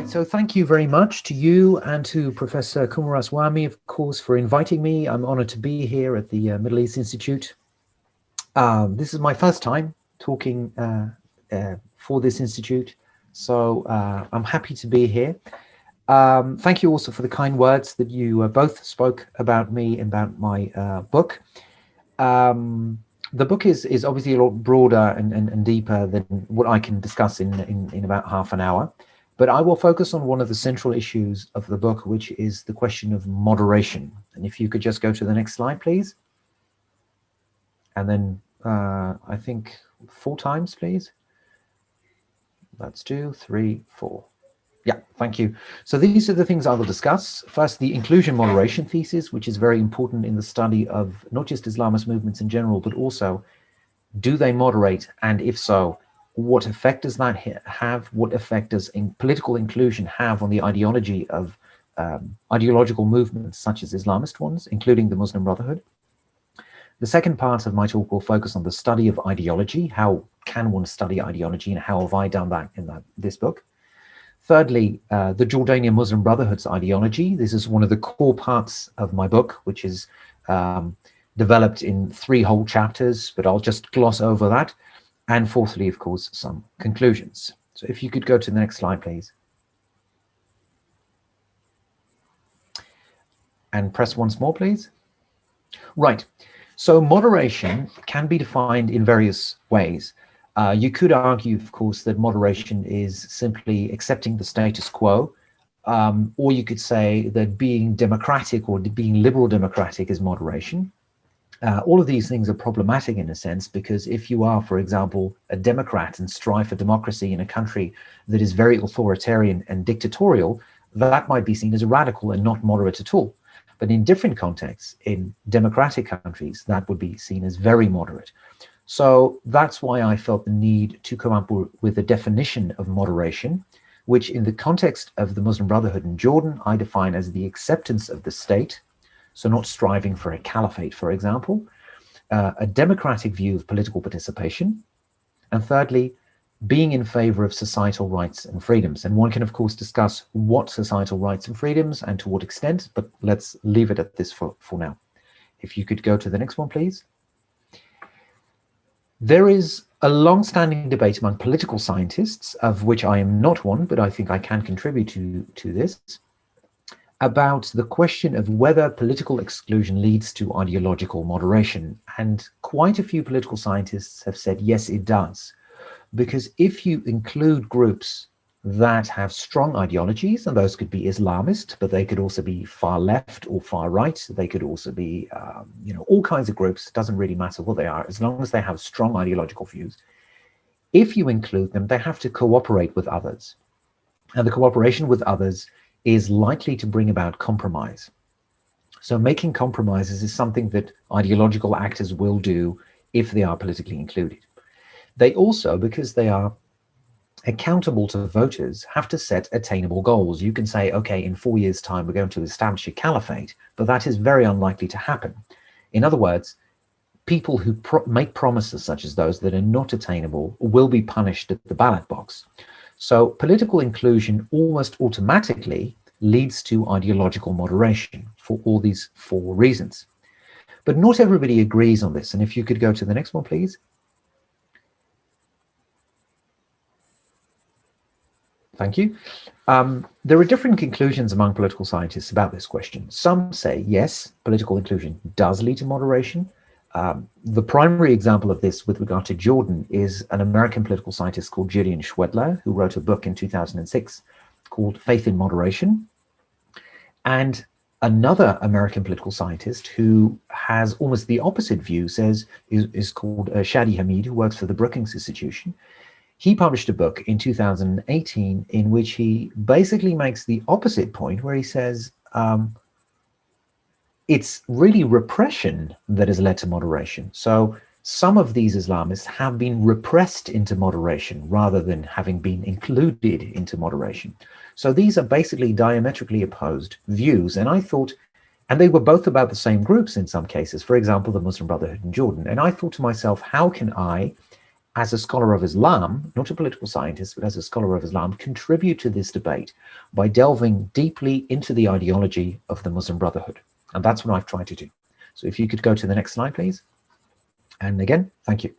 So thank you very much to you and to Professor Quamar, of course, for inviting me. I'm honored to be here at the Middle East Institute. This is my first time talking for this institute, so I'm happy to be here. Thank you also for the kind words that you both spoke about me and about my book. The book is obviously a lot broader and deeper than what I can discuss in about half an hour. But I will focus on one of the central issues of the book, which is the question of moderation. And if you could just go to the next slide, please. And then I think 4 times, please. That's 2, 3, 4. Yeah, thank you. So these are the things I will discuss. First, the inclusion moderation thesis, which is very important in the study of not just Islamist movements in general, but also, do they moderate? And if so, what effect does that have? What effect does political inclusion have on the ideology of ideological movements such as Islamist ones, including the Muslim Brotherhood? The second part of my talk will focus on the study of ideology. How can one study ideology, and how have I done that in this book? Thirdly, the Jordanian Muslim Brotherhood's ideology. This is one of the core parts of my book, which is developed in 3 whole chapters, but I'll just gloss over that. And fourthly, of course, some conclusions. So if you could go to the next slide, please. And press once more, please. Right. So moderation can be defined in various ways. You could argue, of course, that moderation is simply accepting the status quo, or you could say that being democratic or being liberal democratic is moderation. All of these things are problematic in a sense, because if you are, for example, a Democrat and strive for democracy in a country that is very authoritarian and dictatorial, that might be seen as a radical and not moderate at all. But in different contexts, in democratic countries, that would be seen as very moderate. So that's why I felt the need to come up with a definition of moderation, which in the context of the Muslim Brotherhood in Jordan, I define as the acceptance of the state. So not striving for a caliphate, for example, a democratic view of political participation, and thirdly, being in favor of societal rights and freedoms. And one can, of course, discuss what societal rights and freedoms and to what extent, but let's leave it at this for now. If you could go to the next one, please. There is a long-standing debate among political scientists, of which I am not one, but I think I can contribute to this, about the question of whether political exclusion leads to ideological moderation. And quite a few political scientists have said, yes, it does. Because if you include groups that have strong ideologies, and those could be Islamist, but they could also be far left or far right. They could also be, all kinds of groups. It doesn't really matter what they are, as long as they have strong ideological views. If you include them, they have to cooperate with others. And the cooperation with others is likely to bring about compromise. So making compromises is something that ideological actors will do if they are politically included. They also, because they are accountable to voters, have to set attainable goals. You can say, okay, in 4 years' time, we're going to establish a caliphate, but that is very unlikely to happen. In other words, people who make promises such as those that are not attainable will be punished at the ballot box. So political inclusion almost automatically leads to ideological moderation for all these 4 reasons. But not everybody agrees on this. And if you could go to the next one, please. Thank you. There are different conclusions among political scientists about this question. Some say, yes, political inclusion does lead to moderation. The primary example of this with regard to Jordan is an American political scientist called Julian Schwedler, who wrote a book in 2006 called Faith in Moderation. And another American political scientist who has almost the opposite view is called Shadi Hamid, who works for the Brookings Institution. He published a book in 2018 in which he basically makes the opposite point, where he says, it's really repression that has led to moderation. So some of these Islamists have been repressed into moderation rather than having been included into moderation. So these are basically diametrically opposed views. And I thought, and they were both about the same groups in some cases, for example, the Muslim Brotherhood in Jordan. And I thought to myself, how can I, as a scholar of Islam, not a political scientist, but as a scholar of Islam, contribute to this debate by delving deeply into the ideology of the Muslim Brotherhood. And that's what I've tried to do. So if you could go to the next slide, please. And again, thank you.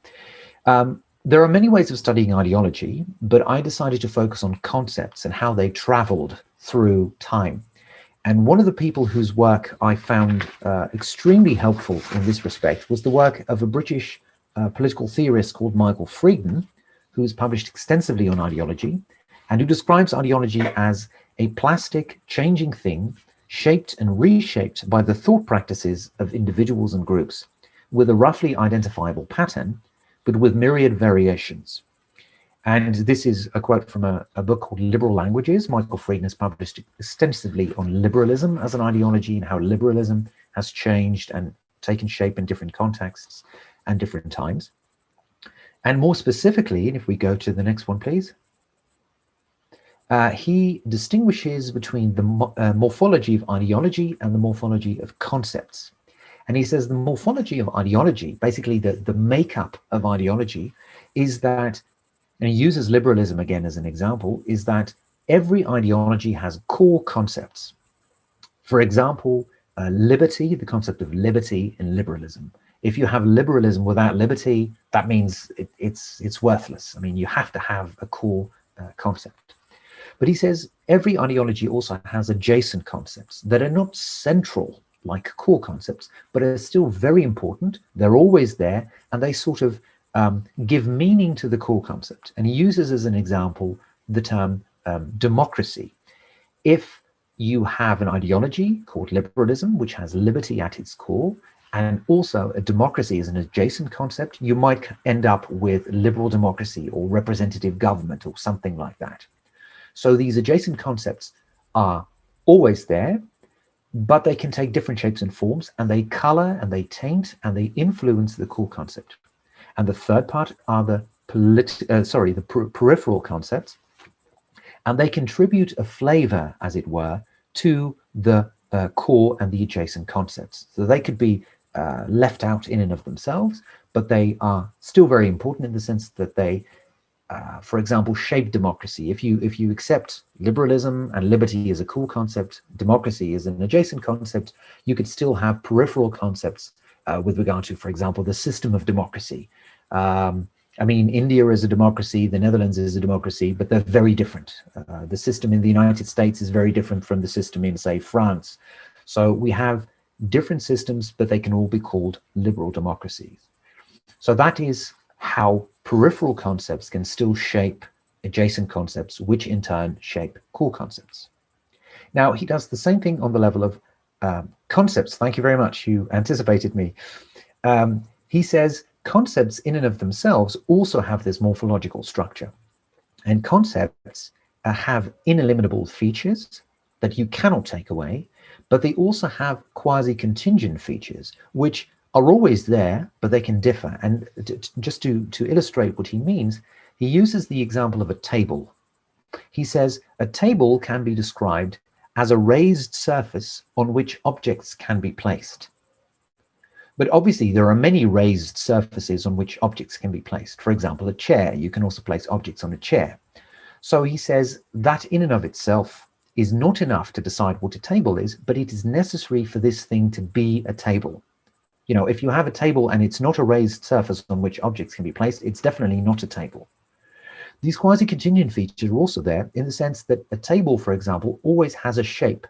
There are many ways of studying ideology, but I decided to focus on concepts and how they traveled through time. And one of the people whose work I found extremely helpful in this respect was the work of a British political theorist called Michael Frieden, who has published extensively on ideology, and who describes ideology as a plastic, changing thing, shaped and reshaped by the thought practices of individuals and groups, with a roughly identifiable pattern, but with myriad variations. And this is a quote from a book called Liberal Languages. Michael Frieden has published extensively on liberalism as an ideology and how liberalism has changed and taken shape in different contexts and different times. And more specifically, and if we go to the next one, please, he distinguishes between the morphology of ideology and the morphology of concepts. And he says the morphology of ideology, basically the makeup of ideology, is that, and he uses liberalism again as an example, is that every ideology has core concepts. For example, liberty, the concept of liberty in liberalism. If you have liberalism without liberty, that means it's worthless. I mean, you have to have a core concept. But he says every ideology also has adjacent concepts that are not central like core concepts, but are still very important. They're always there, and they sort of give meaning to the core concept. And he uses as an example the term democracy. If you have an ideology called liberalism, which has liberty at its core, and also a democracy is an adjacent concept, you might end up with liberal democracy or representative government or something like that. So these adjacent concepts are always there, but they can take different shapes and forms, and they color and they taint and they influence the core concept. And the third part are the peripheral concepts, and they contribute a flavor, as it were, to the core and the adjacent concepts. So they could be left out in and of themselves, but they are still very important in the sense that they, for example, shape democracy. If you accept liberalism and liberty as a core concept, democracy is an adjacent concept, you could still have peripheral concepts with regard to, for example, the system of democracy. I mean, India is a democracy, the Netherlands is a democracy, but they're very different. The system in the United States is very different from the system in, say, France. So we have different systems, but they can all be called liberal democracies. So that is how peripheral concepts can still shape adjacent concepts, which in turn shape core concepts. Now, he does the same thing on the level of concepts. Thank you very much. You anticipated me. He says concepts in and of themselves also have this morphological structure. And concepts have ineliminable features that you cannot take away, but they also have quasi-contingent features, which are always there, but they can differ. And just to illustrate what he means, he uses the example of a table. He says a table can be described as a raised surface on which objects can be placed. But obviously there are many raised surfaces on which objects can be placed. For example, a chair, you can also place objects on a chair. So he says that in and of itself is not enough to decide what a table is, but it is necessary for this thing to be a table. You know, if you have a table and it's not a raised surface on which objects can be placed, it's definitely not a table. These quasi-contingent features are also there in the sense that a table, for example, always has a shape.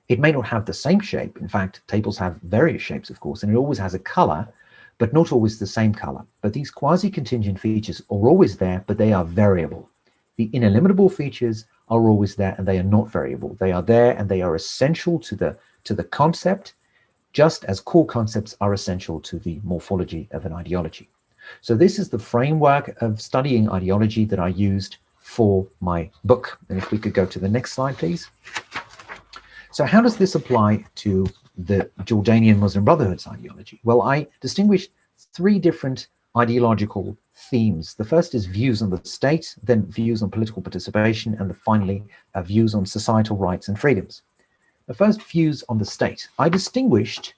It may not have the same shape. In fact, tables have various shapes, of course, and it always has a color, but not always the same color. But these quasi-contingent features are always there, but they are variable. The ineliminable features are always there, and they are not variable. They are there, and they are essential to the concept, just as core concepts are essential to the morphology of an ideology. So this is the framework of studying ideology that I used for my book. And if we could go to the next slide, please. So how does this apply to the Jordanian Muslim Brotherhood's ideology? Well, I distinguished three different ideological themes. The first is views on the state, then views on political participation, and finally views on societal rights and freedoms. The first, views on the state. I distinguished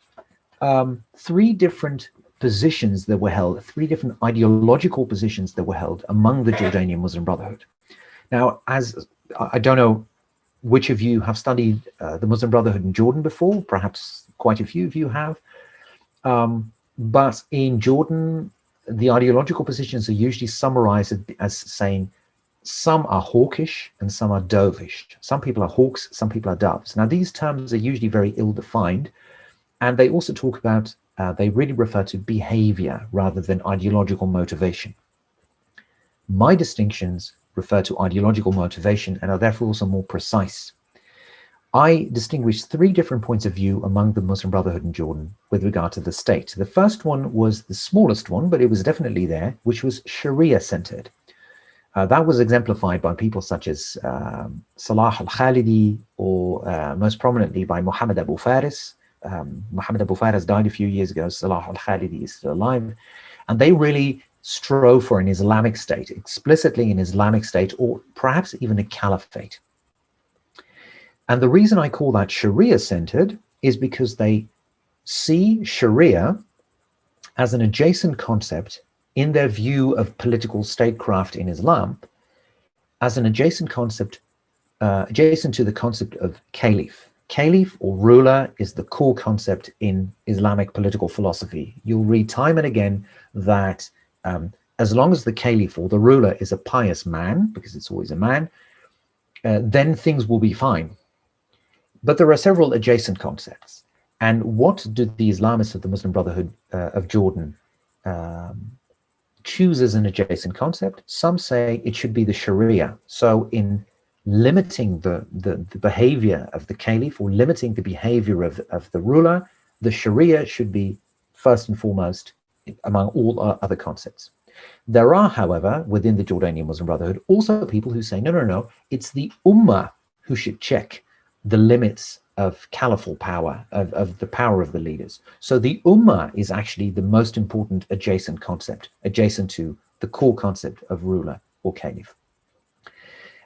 three different positions that were held, 3 different ideological positions that were held among the Jordanian Muslim Brotherhood. Now, as I don't know which of you have studied the Muslim Brotherhood in Jordan before, perhaps quite a few of you have, but in Jordan, the ideological positions are usually summarized as saying some are hawkish and some are dovish. Some people are hawks, some people are doves. Now, these terms are usually very ill-defined, and they also talk about, they really refer to behavior rather than ideological motivation. My distinctions refer to ideological motivation and are therefore also more precise. I distinguish 3 different points of view among the Muslim Brotherhood in Jordan with regard to the state. The first one was the smallest one, but it was definitely there, which was Sharia-centered. That was exemplified by people such as Salah al-Khalidi, or most prominently by Muhammad Abu Faris. Muhammad Abu Faris died a few years ago. Salah al-Khalidi is still alive. And they really strove for an Islamic state, explicitly an Islamic state, or perhaps even a caliphate. And the reason I call that Sharia-centered is because they see Sharia as an adjacent concept in their view of political statecraft in Islam, as an adjacent concept, adjacent to the concept of caliph. Caliph, or ruler, is the core concept in Islamic political philosophy. You'll read time and again that as long as the caliph or the ruler is a pious man, because it's always a man, then things will be fine. But there are several adjacent concepts. And what do the Islamists of the Muslim Brotherhood of Jordan choose as an adjacent concept? Some say it should be the Sharia. So in limiting the behavior of the caliph, or limiting the behavior of the ruler, the Sharia should be first and foremost among all other concepts. There are, however, within the Jordanian Muslim Brotherhood, also people who say, no, it's the Ummah who should check the limits of caliphal power, of the power of the leaders. So the Ummah is actually the most important adjacent concept, adjacent to the core concept of ruler or caliph.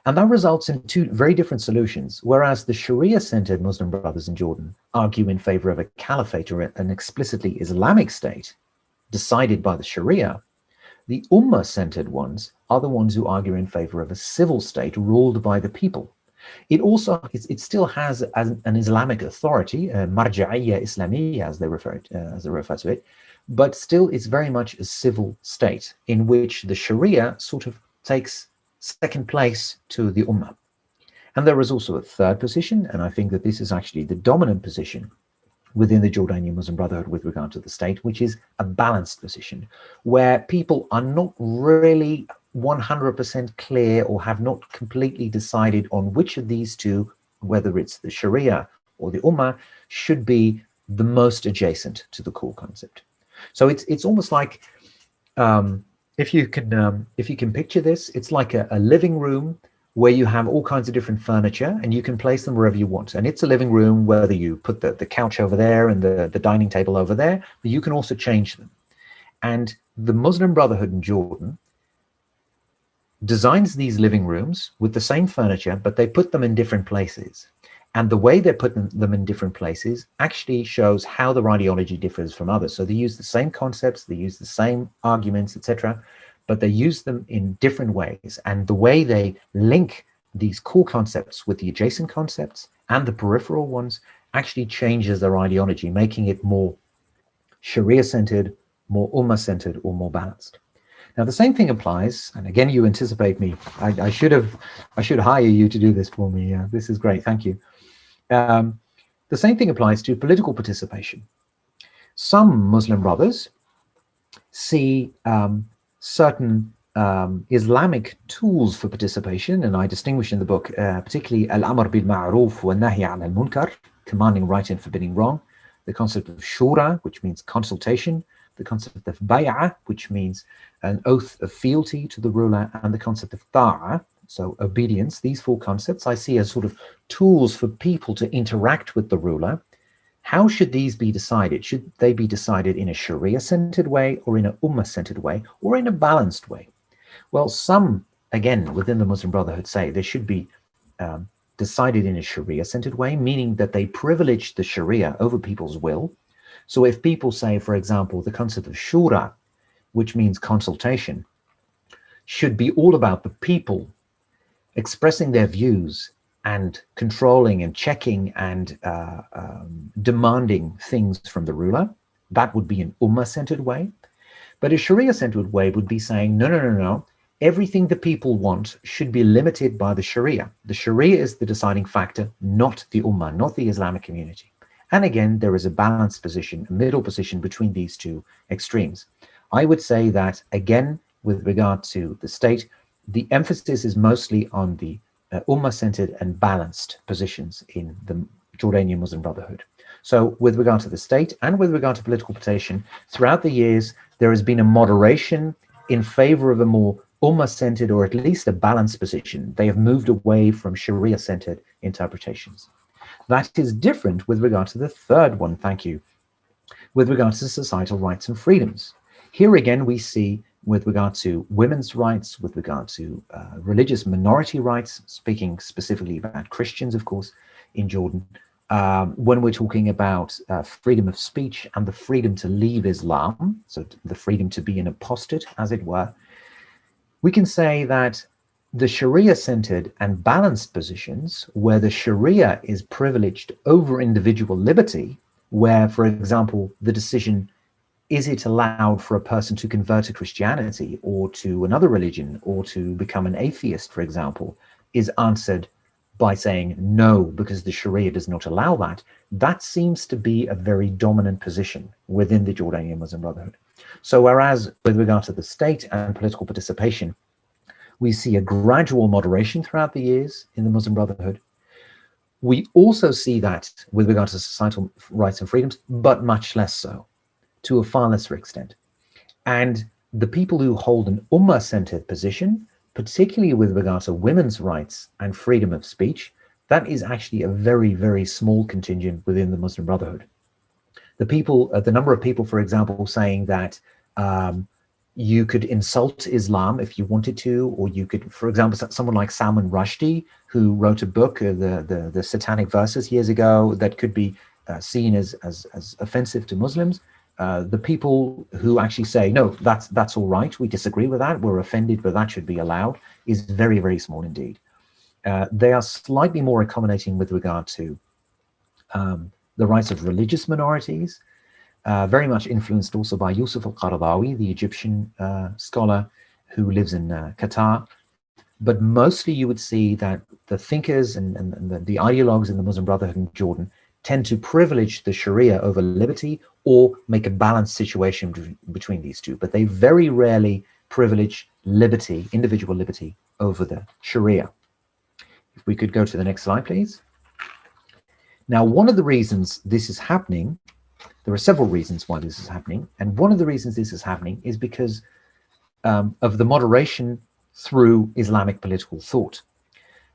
And that results in 2 very different solutions. Whereas the Sharia-centered Muslim brothers in Jordan argue in favor of a caliphate, or an explicitly Islamic state decided by the Sharia, the Ummah-centered ones are the ones who argue in favor of a civil state ruled by the people. It still has an Islamic authority, marja'iyya Islamiyya, as they refer to it, but still it's very much a civil state in which the Sharia sort of takes second place to the Ummah. And there is also a third position, and I think that this is actually the dominant position within the Jordanian Muslim Brotherhood with regard to the state, which is a balanced position, where people are not really 100% clear, or have not completely decided on which of these 2, whether it's the Sharia or the Ummah, should be the most adjacent to the core concept. So it's almost like, if you can picture this, it's like a living room where you have all kinds of different furniture, and you can place them wherever you want. And it's a living room whether you put the couch over there and the dining table over there, but you can also change them. And the Muslim Brotherhood in Jordan designs these living rooms with the same furniture, but they put them in different places. And the way they put them in different places actually shows how their ideology differs from others. So they use the same concepts, they use the same arguments, etc., but they use them in different ways. And the way they link these core concepts with the adjacent concepts and the peripheral ones actually changes their ideology, making it more Sharia-centered, more Ummah-centered, or more balanced. Now, the same thing applies, and again, you anticipate me. I should hire you to do this for me. This is great, thank you. The same thing applies to political participation. Some Muslim brothers see certain Islamic tools for participation, and I distinguish in the book particularly al-amr bil ma'ruf wa nahy 'an al-munkar, commanding right and forbidding wrong, the concept of shura, which means consultation, the concept of bay'ah, which means an oath of fealty to the ruler, and the concept of ta'ah, so obedience. These 4 concepts I see as sort of tools for people to interact with the ruler. How should these be decided? Should they be decided in a Sharia-centered way, or in an Ummah-centered way, or in a balanced way? Well, some, again, within the Muslim Brotherhood say they should be decided in a Sharia-centered way, meaning that they privilege the Sharia over people's will. So if people say, for example, the concept of shura, which means consultation, should be all about the people expressing their views and controlling and checking and demanding things from the ruler, that would be an ummah-centered way. But a Sharia-centered way would be saying, no, no, no, no. Everything the people want should be limited by the Sharia. The Sharia is the deciding factor, not the ummah, not the Islamic community. And again, there is a balanced position, a middle position between these two extremes. I would say that, again, with regard to the state, the emphasis is mostly on the ummah-centered and balanced positions in the Jordanian Muslim Brotherhood. So with regard to the state and with regard to political participation, throughout the years, there has been a moderation in favor of a more ummah-centered or at least a balanced position. They have moved away from Sharia-centered interpretations. That is different with regard to the third one, thank you, with regard to societal rights and freedoms. Here again, we see with regard to women's rights, with regard to religious minority rights, speaking specifically about Christians, of course, in Jordan, when we're talking about freedom of speech and the freedom to leave Islam, so the freedom to be an apostate, as it were, we can say that the Sharia-centered and balanced positions, where the Sharia is privileged over individual liberty, where, for example, the decision, is it allowed for a person to convert to Christianity or to another religion or to become an atheist, for example, is answered by saying no, because the Sharia does not allow that. That seems to be a very dominant position within the Jordanian Muslim Brotherhood. So whereas with regard to the state and political participation, we see a gradual moderation throughout the years in the Muslim Brotherhood, we also see that with regard to societal rights and freedoms, but much less so, to a far lesser extent. And the people who hold an ummah-centered position, particularly with regard to women's rights and freedom of speech, that is actually a very, very small contingent within the Muslim Brotherhood. The number of people, for example, saying that you could insult Islam if you wanted to, or you could, for example, someone like Salman Rushdie, who wrote a book, the Satanic Verses, years ago, that could be seen as offensive to Muslims. The people who actually say, no, that's all right, we disagree with that, we're offended, but that should be allowed, is very, very small indeed. They are slightly more accommodating with regard to the rights of religious minorities, very much influenced also by Yusuf al-Qaradawi, the Egyptian scholar who lives in Qatar. But mostly you would see that the thinkers and the ideologues in the Muslim Brotherhood in Jordan tend to privilege the Sharia over liberty or make a balanced situation between these two. But they very rarely privilege liberty, individual liberty, over the Sharia. If we could go to the next slide, please. Now, one of the reasons this is happening, there are several reasons why this is happening, and one of the reasons this is happening is because of the moderation through Islamic political thought.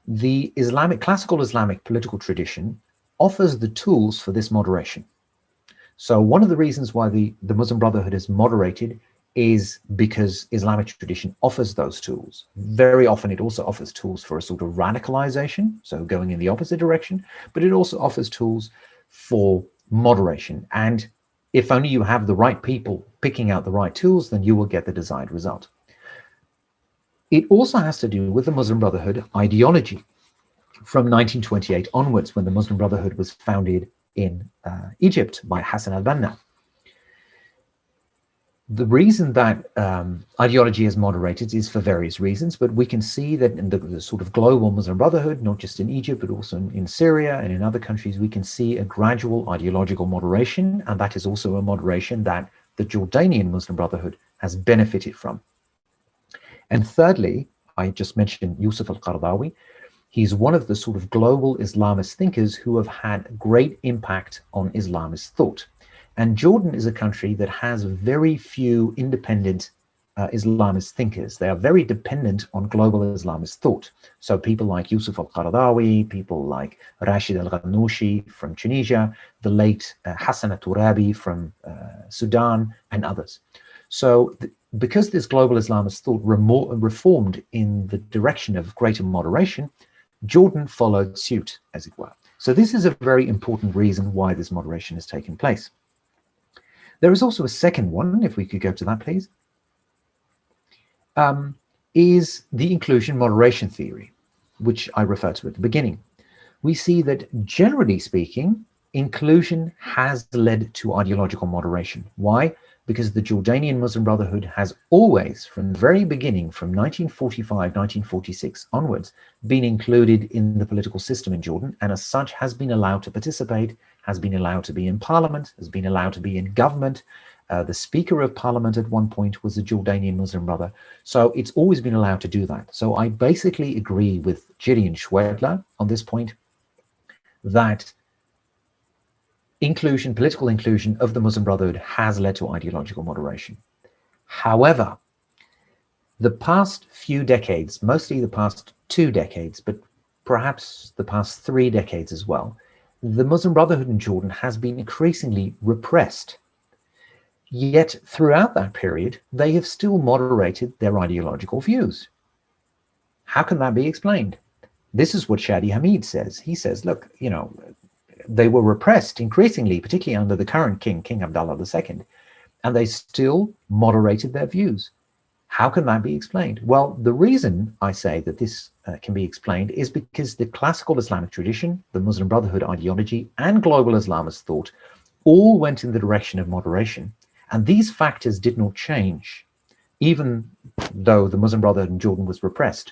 The classical Islamic political tradition offers the tools for this moderation. So one of the reasons why the Muslim Brotherhood is moderated is because Islamic tradition offers those tools. Very often it also offers tools for a sort of radicalization, so going in the opposite direction, but it also offers tools for moderation. And if only you have the right people picking out the right tools, then you will get the desired result. It also has to do with the Muslim Brotherhood ideology from 1928 onwards, when the Muslim Brotherhood was founded in Egypt by Hassan al-Banna. The reason that ideology is moderated is for various reasons, but we can see that in the sort of global Muslim Brotherhood, not just in Egypt, but also in Syria and in other countries, we can see a gradual ideological moderation, and that is also a moderation that the Jordanian Muslim Brotherhood has benefited from. And thirdly, I just mentioned Yusuf al-Qaradawi. He's one of the sort of global Islamist thinkers who have had great impact on Islamist thought. And Jordan is a country that has very few independent Islamist thinkers. They are very dependent on global Islamist thought. So people like Yusuf al-Qaradawi, people like Rashid al-Ghannouchi from Tunisia, the late Hassan al-Turabi from Sudan, and others. So because this global Islamist thought reformed in the direction of greater moderation, Jordan followed suit, as it were. So this is a very important reason why this moderation has taken place. There is also a second one, if we could go to that, please, is the inclusion moderation theory, which I referred to at the beginning. We see that, generally speaking, inclusion has led to ideological moderation. Why? Because the Jordanian Muslim Brotherhood has always, from the very beginning, from 1945, 1946 onwards, been included in the political system in Jordan, and as such has been allowed to participate, has been allowed to be in parliament, has been allowed to be in government. The Speaker of Parliament at one point was a Jordanian Muslim brother. So it's always been allowed to do that. So I basically agree with Gideon Schwedler on this point, that inclusion, political inclusion of the Muslim Brotherhood has led to ideological moderation. However, the past few decades, mostly the past 2 decades, but perhaps the past 3 decades as well, the Muslim Brotherhood in Jordan has been increasingly repressed. Yet throughout that period, they have still moderated their ideological views. How can that be explained? This is what Shadi Hamid says. He says, look, you know, they were repressed increasingly, particularly under the current king, King Abdullah II, and they still moderated their views. How can that be explained? Well, the reason I say that this can be explained is because the classical Islamic tradition, the Muslim Brotherhood ideology, and global Islamist thought all went in the direction of moderation. And these factors did not change, even though the Muslim Brotherhood in Jordan was repressed.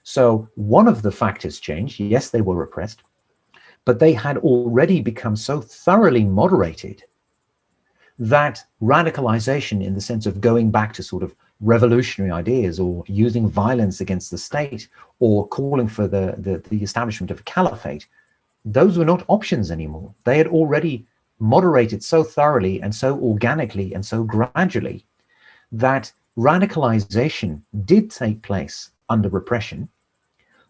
So one of the factors changed. Yes, they were repressed, but they had already become so thoroughly moderated that radicalization, in the sense of going back to sort of revolutionary ideas or using violence against the state or calling for the establishment of a caliphate, those were not options anymore. They had already moderated so thoroughly and so organically and so gradually that radicalization did take place under repression,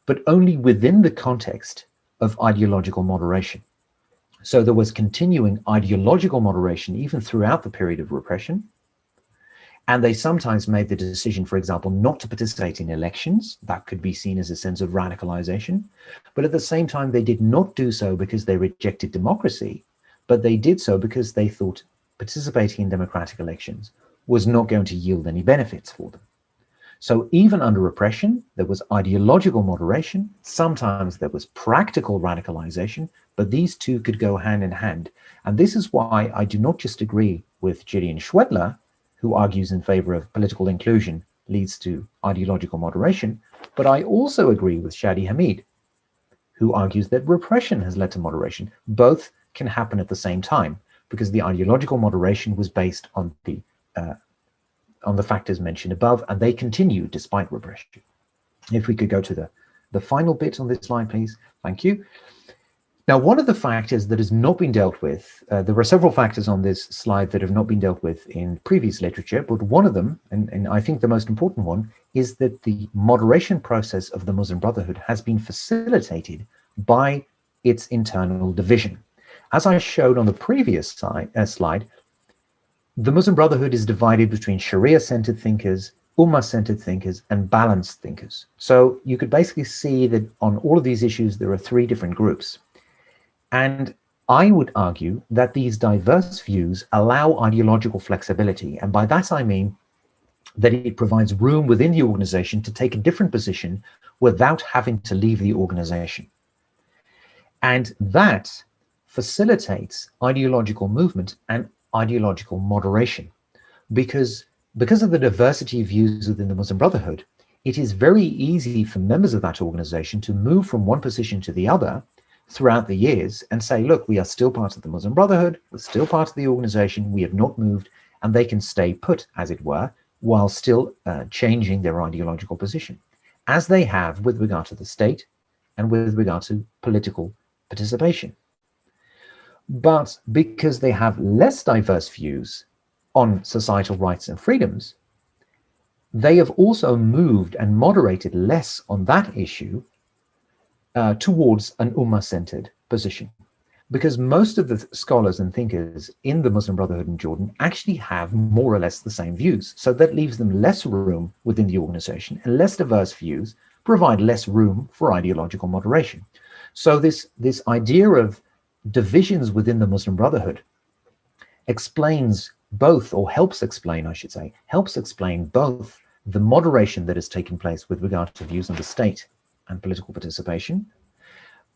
but only within the context of ideological moderation. So there was continuing ideological moderation even throughout the period of repression. And they sometimes made the decision, for example, not to participate in elections. That could be seen as a sense of radicalization. But at the same time, they did not do so because they rejected democracy, but they did so because they thought participating in democratic elections was not going to yield any benefits for them. So even under repression, there was ideological moderation. Sometimes there was practical radicalization, but these two could go hand in hand. And this is why I do not just agree with Gideon Schwedler, who argues in favor of political inclusion leads to ideological moderation, but I also agree with Shadi Hamid, who argues that repression has led to moderation. Both can happen at the same time, because the ideological moderation was based on the factors mentioned above, and they continue despite repression. If we could go to the final bit on this slide, please. Thank you. Now, one of the factors that has not been dealt with, there are several factors on this slide that have not been dealt with in previous literature, but one of them, and I think the most important one, is that the moderation process of the Muslim Brotherhood has been facilitated by its internal division. As I showed on the previous slide, the Muslim Brotherhood is divided between Sharia-centered thinkers, Ummah-centered thinkers, and balanced thinkers. So you could basically see that on all of these issues, there are 3 different groups. And I would argue that these diverse views allow ideological flexibility. And by that, I mean that it provides room within the organization to take a different position without having to leave the organization. And that facilitates ideological movement and ideological moderation, because of the diversity of views within the Muslim Brotherhood, it is very easy for members of that organization to move from one position to the other throughout the years and say, look, we are still part of the Muslim Brotherhood, we're still part of the organization, we have not moved, and they can stay put, as it were, while still changing their ideological position, as they have with regard to the state and with regard to political participation. But because they have less diverse views on societal rights and freedoms, they have also moved and moderated less on that issue towards an Ummah-centered position. Because most of the scholars and thinkers in the Muslim Brotherhood in Jordan actually have more or less the same views. So that leaves them less room within the organization, and less diverse views provide less room for ideological moderation. So this idea of divisions within the Muslim Brotherhood explains both, or helps explain, I should say, helps explain both the moderation that has taken place with regard to views on the state and political participation,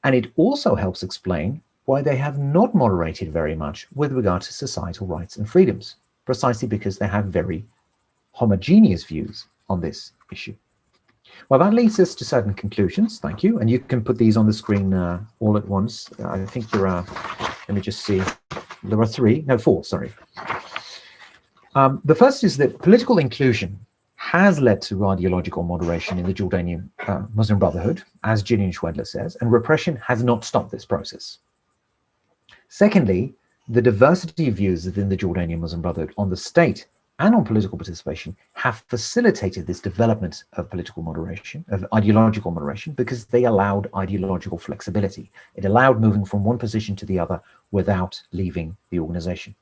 and it also helps explain why they have not moderated very much with regard to societal rights and freedoms, precisely because they have very homogeneous views on this issue. Well, that leads us to certain conclusions. Thank you. And you can put these on the screen all at once. I think there are, let me just see, there are four, sorry. The first is that political inclusion has led to ideological moderation in the Jordanian Muslim Brotherhood, as Gillian Schwedler says, and repression has not stopped this process. Secondly, the diversity of views within the Jordanian Muslim Brotherhood on the state and on political participation have facilitated this development of political moderation, of ideological moderation, because they allowed ideological flexibility. It allowed moving from one position to the other without leaving the organization.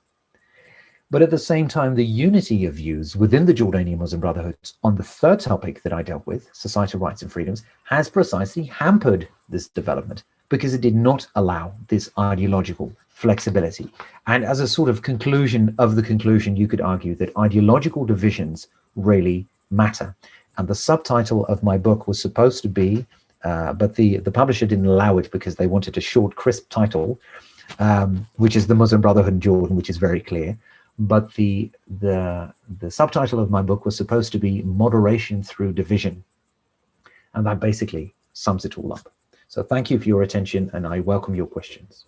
But at the same time, the unity of views within the Jordanian Muslim Brotherhood on the third topic that I dealt with, societal rights and freedoms, has precisely hampered this development because it did not allow this ideological flexibility. And as a sort of conclusion of the conclusion, you could argue that ideological divisions really matter. And the subtitle of my book was supposed to be, but the publisher didn't allow it because they wanted a short, crisp title, which is The Muslim Brotherhood in Jordan, which is very clear. But the subtitle of my book was supposed to be Moderation Through Division. And that basically sums it all up. So thank you for your attention, and I welcome your questions.